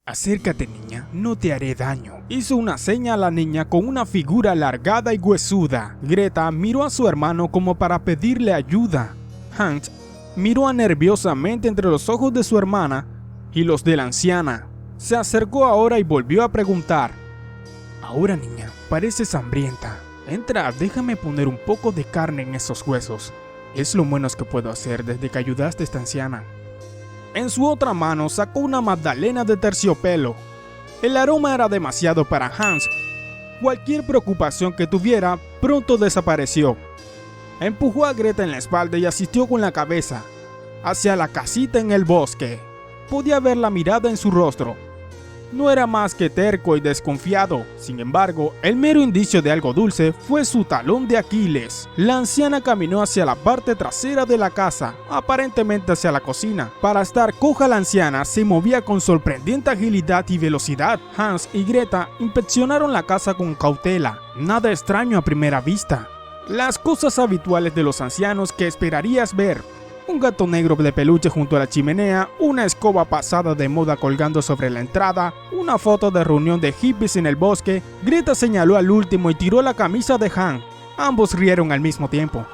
Acércate, niña, no te haré daño. Hizo una seña a la niña con una figura alargada y huesuda. Greta miró a su hermano como para pedirle ayuda. Hans miró nerviosamente entre los ojos de su hermana y los de la anciana. Se acercó ahora y volvió a preguntar. Ahora, niña, pareces hambrienta. Entra, déjame poner un poco de carne en esos huesos. Es lo menos que puedo hacer desde que ayudaste a esta anciana. En su otra mano sacó una magdalena de terciopelo. El aroma era demasiado para Hans. Cualquier preocupación que tuviera pronto desapareció. Empujó a Greta en la espalda y asistió con la cabeza hacia la casita en el bosque. Podía ver la mirada en su rostro. No era más que terco y desconfiado. Sin embargo, el mero indicio de algo dulce fue su talón de Aquiles. La anciana caminó hacia la parte trasera de la casa, aparentemente hacia la cocina. Para estar coja, la anciana se movía con sorprendente agilidad y velocidad. Hans y Greta inspeccionaron la casa con cautela. Nada extraño a primera vista. Las cosas habituales de los ancianos que esperarías ver. Un gato negro de peluche junto a la chimenea, una escoba pasada de moda colgando sobre la entrada, una foto de reunión de hippies en el bosque. Greta señaló al último y tiró la camisa de Han. Ambos rieron al mismo tiempo.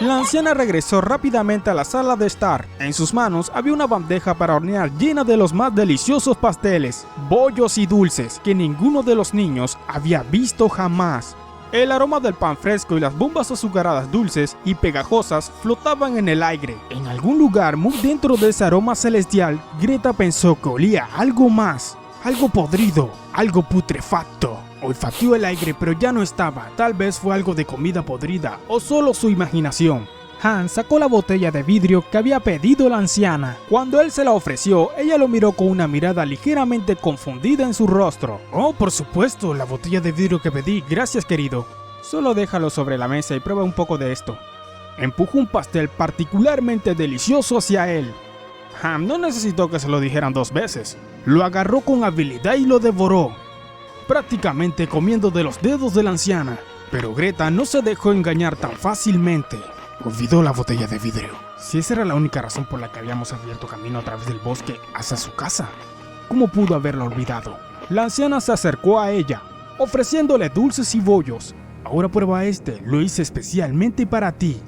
La anciana regresó rápidamente a la sala de estar. En sus manos había una bandeja para hornear llena de los más deliciosos pasteles, bollos y dulces que ninguno de los niños había visto jamás. El aroma del pan fresco y las bombas azucaradas dulces y pegajosas flotaban en el aire. En algún lugar muy dentro de ese aroma celestial, Greta pensó que olía algo más, algo podrido, algo putrefacto. Olfateó el aire, pero ya no estaba. Tal vez fue algo de comida podrida o solo su imaginación. Hans sacó la botella de vidrio que había pedido la anciana. Cuando él se la ofreció, ella lo miró con una mirada ligeramente confundida en su rostro. Oh, por supuesto, la botella de vidrio que pedí. Gracias, querido. Solo déjalo sobre la mesa y prueba un poco de esto. Empujó un pastel particularmente delicioso hacia él. Ham no necesitó que se lo dijeran dos veces. Lo agarró con habilidad y lo devoró, prácticamente comiendo de los dedos de la anciana. Pero Greta no se dejó engañar tan fácilmente. Olvidó la botella de vidrio. Si esa era la única razón por la que habíamos abierto camino a través del bosque hacia su casa, ¿cómo pudo haberla olvidado? La anciana se acercó a ella, ofreciéndole dulces y bollos. Ahora prueba este, lo hice especialmente para ti.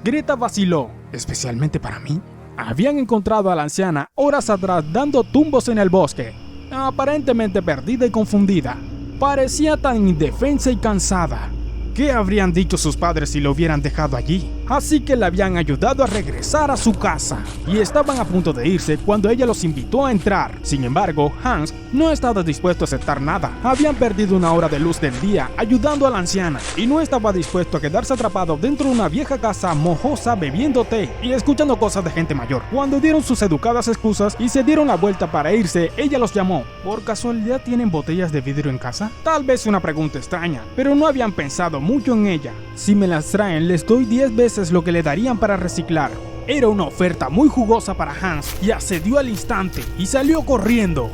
Greta vaciló. ¿Especialmente para mí? Habían encontrado a la anciana horas atrás dando tumbos en el bosque, aparentemente perdida y confundida. Parecía tan indefensa y cansada. ¿Qué habrían dicho sus padres si lo hubieran dejado allí? Así que le habían ayudado a regresar a su casa y estaban a punto de irse cuando ella los invitó a entrar. Sin embargo, Hans no estaba dispuesto a aceptar nada. Habían perdido una hora de luz del día ayudando a la anciana y no estaba dispuesto a quedarse atrapado dentro de una vieja casa mojosa bebiendo té y escuchando cosas de gente mayor. Cuando dieron sus educadas excusas y se dieron la vuelta para irse, ella los llamó. ¿Por casualidad tienen botellas de vidrio en casa? Tal vez una pregunta extraña, pero no habían pensado mucho en ella. Si me las traen, les doy 10 veces lo que le darían para reciclar. Era una oferta muy jugosa para Hans y accedió al instante y salió corriendo.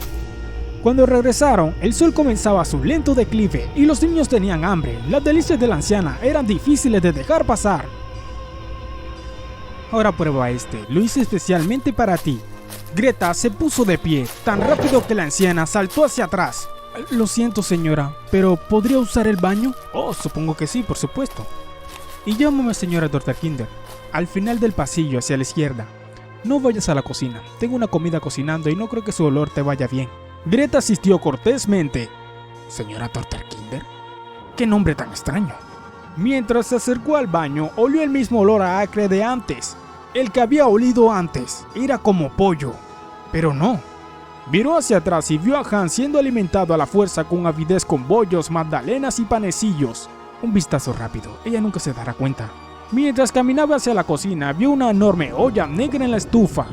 Cuando regresaron, el sol comenzaba su lento declive y los niños tenían hambre. Las delicias de la anciana eran difíciles de dejar pasar. Ahora prueba este, lo hice especialmente para ti. Greta se puso de pie, tan rápido que la anciana saltó hacia atrás. Lo siento, señora, pero ¿podría usar el baño? Oh, supongo que sí, por supuesto. Y llámame señora Dr. Kinder. Al final del pasillo hacia la izquierda. No vayas a la cocina, tengo una comida cocinando y no creo que su olor te vaya bien. Greta asistió cortésmente. ¿Señora Dr. Kinder? ¡Qué nombre tan extraño! Mientras se acercó al baño, olió el mismo olor a acre de antes. El que había olido antes. Era como pollo. Pero no. Viró hacia atrás y vio a Hans siendo alimentado a la fuerza con avidez con bollos, magdalenas y panecillos. Un vistazo rápido, ella nunca se dará cuenta. Mientras caminaba hacia la cocina, vio una enorme olla negra en la estufa.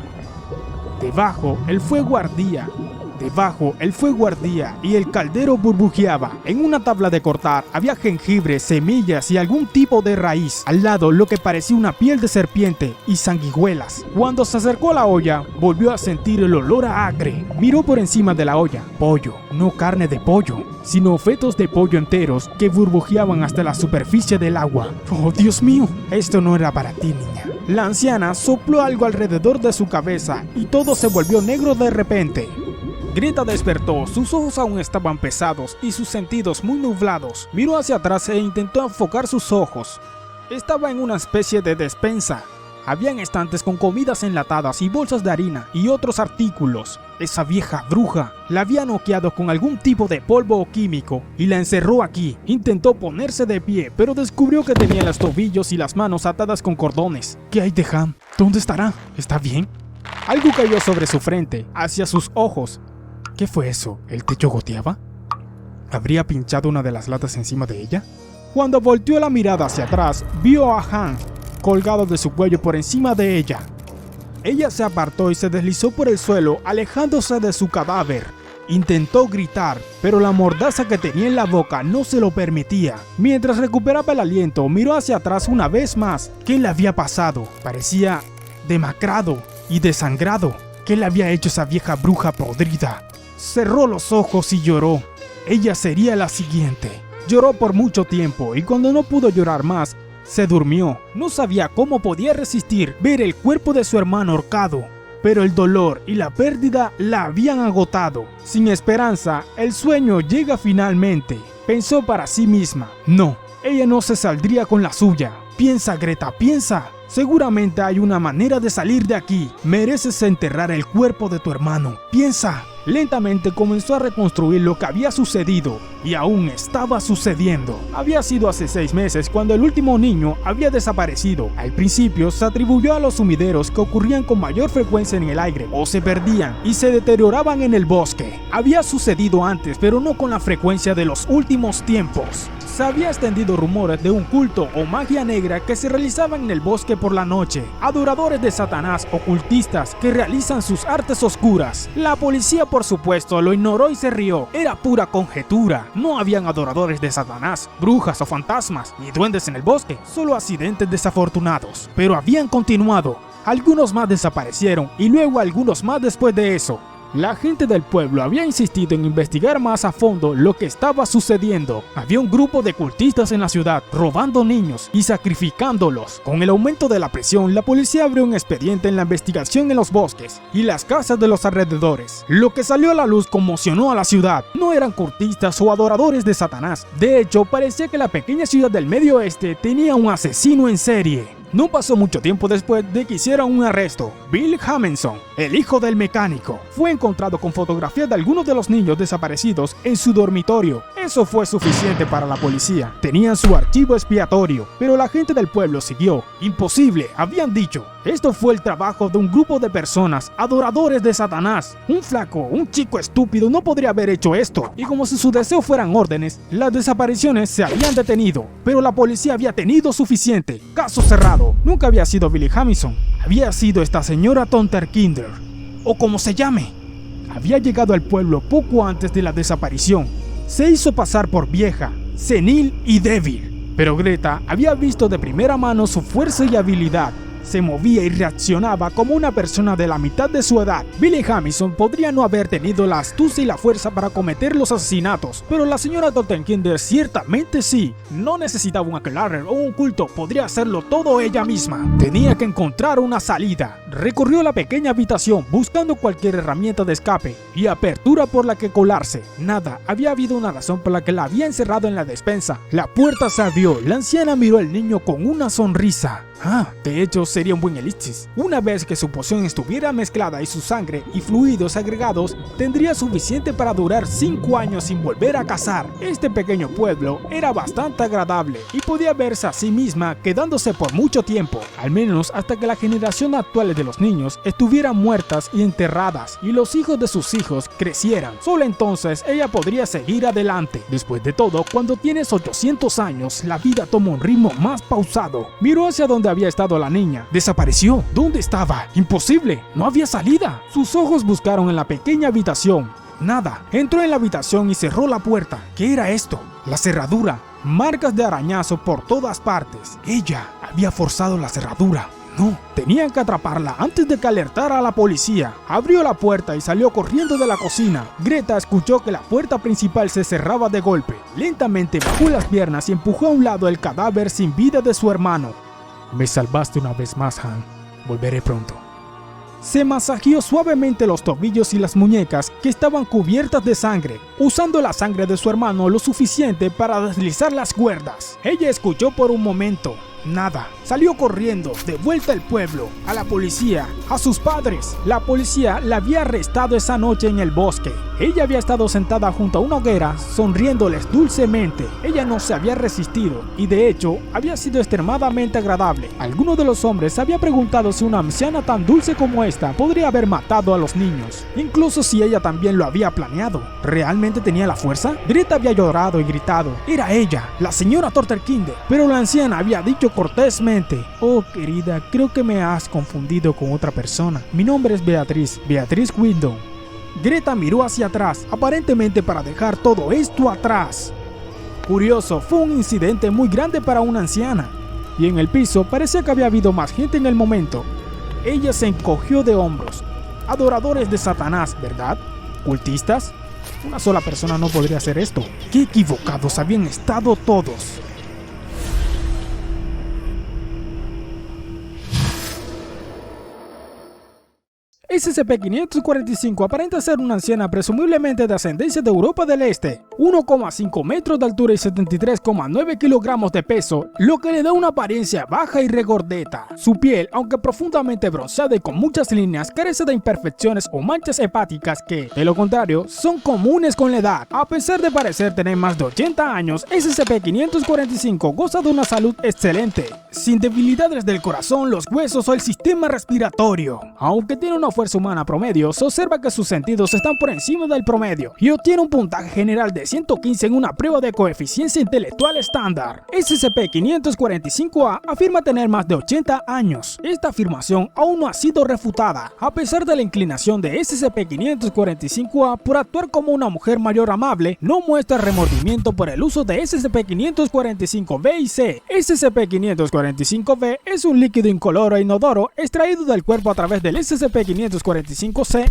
Debajo, el fuego ardía y el caldero burbujeaba. En una tabla de cortar había jengibre, semillas y algún tipo de raíz. Al lado, lo que parecía una piel de serpiente y sanguijuelas. Cuando se acercó a la olla, volvió a sentir el olor a acre. Miró por encima de la olla. Pollo, no carne de pollo, sino fetos de pollo enteros que burbujeaban hasta la superficie del agua. ¡Oh, Dios mío! Esto no era para ti, niña. La anciana sopló algo alrededor de su cabeza y todo se volvió negro de repente. Greta despertó, sus ojos aún estaban pesados y sus sentidos muy nublados. Miró hacia atrás e intentó enfocar sus ojos. Estaba en una especie de despensa. Habían estantes con comidas enlatadas y bolsas de harina y otros artículos. Esa vieja bruja la había noqueado con algún tipo de polvo o químico y la encerró aquí. Intentó ponerse de pie, pero descubrió que tenía los tobillos y las manos atadas con cordones. ¿Qué hay de Ham? ¿Dónde estará? ¿Está bien? Algo cayó sobre su frente, hacia sus ojos. ¿Qué fue eso? ¿El techo goteaba? ¿Habría pinchado una de las latas encima de ella? Cuando volteó la mirada hacia atrás, vio a Han colgado de su cuello por encima de ella. Ella se apartó y se deslizó por el suelo, alejándose de su cadáver. Intentó gritar, pero la mordaza que tenía en la boca no se lo permitía. Mientras recuperaba el aliento, miró hacia atrás una vez más. ¿Qué le había pasado? Parecía demacrado y desangrado. ¿Qué le había hecho esa vieja bruja podrida? Cerró los ojos y lloró. Ella sería la siguiente. Lloró por mucho tiempo y cuando no pudo llorar más, se durmió. No sabía cómo podía resistir ver el cuerpo de su hermano ahorcado, pero el dolor y la pérdida la habían agotado. Sin esperanza, el sueño llega finalmente. Pensó para sí misma. No, ella no se saldría con la suya. Piensa, Greta, piensa. Seguramente hay una manera de salir de aquí. Mereces enterrar el cuerpo de tu hermano. Piensa. Lentamente comenzó a reconstruir lo que había sucedido y aún estaba sucediendo. Había sido hace 6 meses cuando el último niño había desaparecido. Al principio se atribuyó a los sumideros que ocurrían con mayor frecuencia en el aire o se perdían y se deterioraban en el bosque. Había sucedido antes, pero no con la frecuencia de los últimos tiempos. Se había extendido rumores de un culto o magia negra que se realizaban en el bosque por la noche. Adoradores de Satanás, ocultistas que realizan sus artes oscuras. La policía, por supuesto, lo ignoró y se rió. Era pura conjetura. No habían adoradores de Satanás, brujas o fantasmas, ni duendes en el bosque, solo accidentes desafortunados. Pero habían continuado. Algunos más desaparecieron y luego algunos más después de eso. La gente del pueblo había insistido en investigar más a fondo lo que estaba sucediendo. Había un grupo de cultistas en la ciudad, robando niños y sacrificándolos. Con el aumento de la presión, la policía abrió un expediente en la investigación en los bosques y las casas de los alrededores. Lo que salió a la luz conmocionó a la ciudad. No eran cultistas o adoradores de Satanás. De hecho, parecía que la pequeña ciudad del Medio Oeste tenía un asesino en serie. No pasó mucho tiempo después de que hicieron un arresto. Bill Jamison, el hijo del mecánico, fue encontrado con fotografías de algunos de los niños desaparecidos en su dormitorio. Eso fue suficiente para la policía. Tenían su archivo expiatorio, pero la gente del pueblo siguió. Imposible, habían dicho. Esto fue el trabajo de un grupo de personas, adoradores de Satanás. Un flaco, un chico estúpido no podría haber hecho esto. Y como si su deseo fueran órdenes, las desapariciones se habían detenido. Pero la policía había tenido suficiente. Caso cerrado. Nunca había sido Billy Jamison. Había sido esta señora Tonterkinder, o como se llame. Había llegado al pueblo poco antes de la desaparición. Se hizo pasar por vieja, senil y débil. Pero Greta había visto de primera mano su fuerza y habilidad. Se movía y reaccionaba como una persona de la mitad de su edad. Billy Jamison podría no haber tenido la astucia y la fuerza para cometer los asesinatos, pero la señora Tonterkinder ciertamente sí. No necesitaba un aquelarre o un culto, podría hacerlo todo ella misma. Tenía que encontrar una salida. Recorrió la pequeña habitación buscando cualquier herramienta de escape y apertura por la que colarse. Nada, había habido una razón por la que la había encerrado en la despensa. La puerta se abrió, la anciana miró al niño con una sonrisa. De hecho sería un buen elixir. Una vez que su poción estuviera mezclada y su sangre y fluidos agregados, tendría suficiente para durar 5 años sin volver a cazar. Este pequeño pueblo era bastante agradable y podía verse a sí misma quedándose por mucho tiempo, al menos hasta que la generación actual de los niños estuvieran muertas y enterradas y los hijos de sus hijos crecieran. Solo entonces ella podría seguir adelante. Después de todo, cuando tienes 800 años, la vida toma un ritmo más pausado. Miró hacia donde había estado la niña. Desapareció. ¿Dónde estaba? Imposible. No había salida. Sus ojos buscaron en la pequeña habitación. Nada. Entró en la habitación y cerró la puerta. ¿Qué era esto? La cerradura. Marcas de arañazo por todas partes. Ella había forzado la cerradura. No, tenían que atraparla antes de que alertara a la policía. Abrió la puerta y salió corriendo de la cocina. Greta escuchó que la puerta principal se cerraba de golpe. Lentamente bajó las piernas y empujó a un lado el cadáver sin vida de su hermano. Me salvaste una vez más, Han. Volveré pronto. Se masajeó suavemente los tobillos y las muñecas que estaban cubiertas de sangre, usando la sangre de su hermano lo suficiente para deslizar las cuerdas. Ella escuchó por un momento. Nada. Salió corriendo, de vuelta al pueblo, a la policía, a sus padres. La policía la había arrestado esa noche en el bosque. Ella había estado sentada junto a una hoguera, sonriéndoles dulcemente. Ella no se había resistido y de hecho había sido extremadamente agradable. Alguno de los hombres había preguntado si una anciana tan dulce como esta podría haber matado a los niños, incluso si ella también lo había planeado. ¿Realmente tenía la fuerza? Greta había llorado y gritado. Era ella, la señora Torterkinde, pero la anciana había dicho cortésmente: oh querida, creo que me has confundido con otra persona. Mi nombre es Beatriz Window. Greta miró hacia atrás, aparentemente para dejar todo esto atrás. Curioso, fue un incidente muy grande para una anciana. Y en el piso parecía que había habido más gente en el momento. Ella se encogió de hombros. Adoradores de Satanás, ¿verdad? ¿Cultistas? Una sola persona no podría hacer esto. ¡Qué equivocados habían estado todos! SCP-545 aparenta ser una anciana presumiblemente de ascendencia de Europa del Este, 1,5 metros de altura y 73,9 kilogramos de peso, lo que le da una apariencia baja y regordeta. Su piel, aunque profundamente bronceada y con muchas líneas, carece de imperfecciones o manchas hepáticas que, de lo contrario, son comunes con la edad. A pesar de parecer tener más de 80 años, SCP-545 goza de una salud excelente, sin debilidades del corazón, los huesos o el sistema respiratorio. Aunque tiene una fuerza humana promedio, se observa que sus sentidos están por encima del promedio y obtiene un puntaje general de 115 en una prueba de coeficiencia intelectual estándar. SCP-545-A afirma tener más de 80 años. Esta afirmación aún no ha sido refutada, a pesar de la inclinación de SCP-545-A por actuar como una mujer mayor amable. No muestra remordimiento por el uso de SCP-545-B y C. SCP-545-B es un líquido incoloro e inodoro extraído del cuerpo a través del SCP-545-C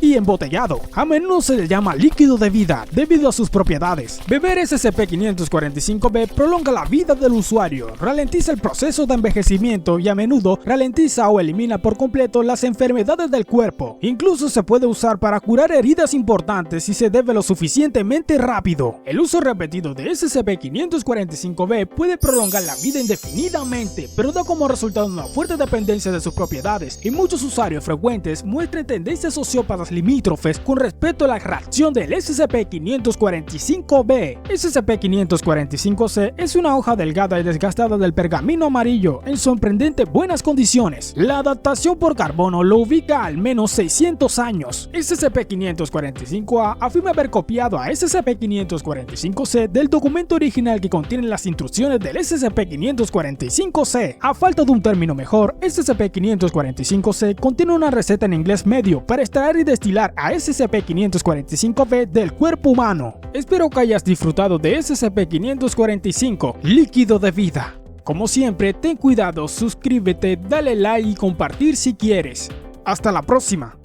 y embotellado. A menudo se le llama líquido de vida debido a sus propiedades. Beber SCP-545-B prolonga la vida del usuario, ralentiza el proceso de envejecimiento y a menudo ralentiza o elimina por completo las enfermedades del cuerpo. Incluso se puede usar para curar heridas importantes si se debe lo suficientemente rápido. El uso repetido de SCP-545-B puede prolongar la vida indefinidamente, pero da como resultado una fuerte dependencia de sus propiedades y muchos usuarios frecuentes muestran tendencias sociópatas limítrofes con respecto a la reacción del SCP-545-B. SCP-545-C es una hoja delgada y desgastada del pergamino amarillo en sorprendente buenas condiciones. La adaptación por carbono lo ubica a al menos 600 años. SCP-545-A afirma haber copiado a SCP-545-C del documento original que contiene las instrucciones del SCP-545-C. A falta de un término mejor, SCP-545-C contiene una receta en inglés medio para extraer y destilar a SCP-545-B del cuerpo humano. Espero que hayas disfrutado de SCP-545, líquido de vida. Como siempre, ten cuidado, suscríbete, dale like y compartir si quieres. Hasta la próxima.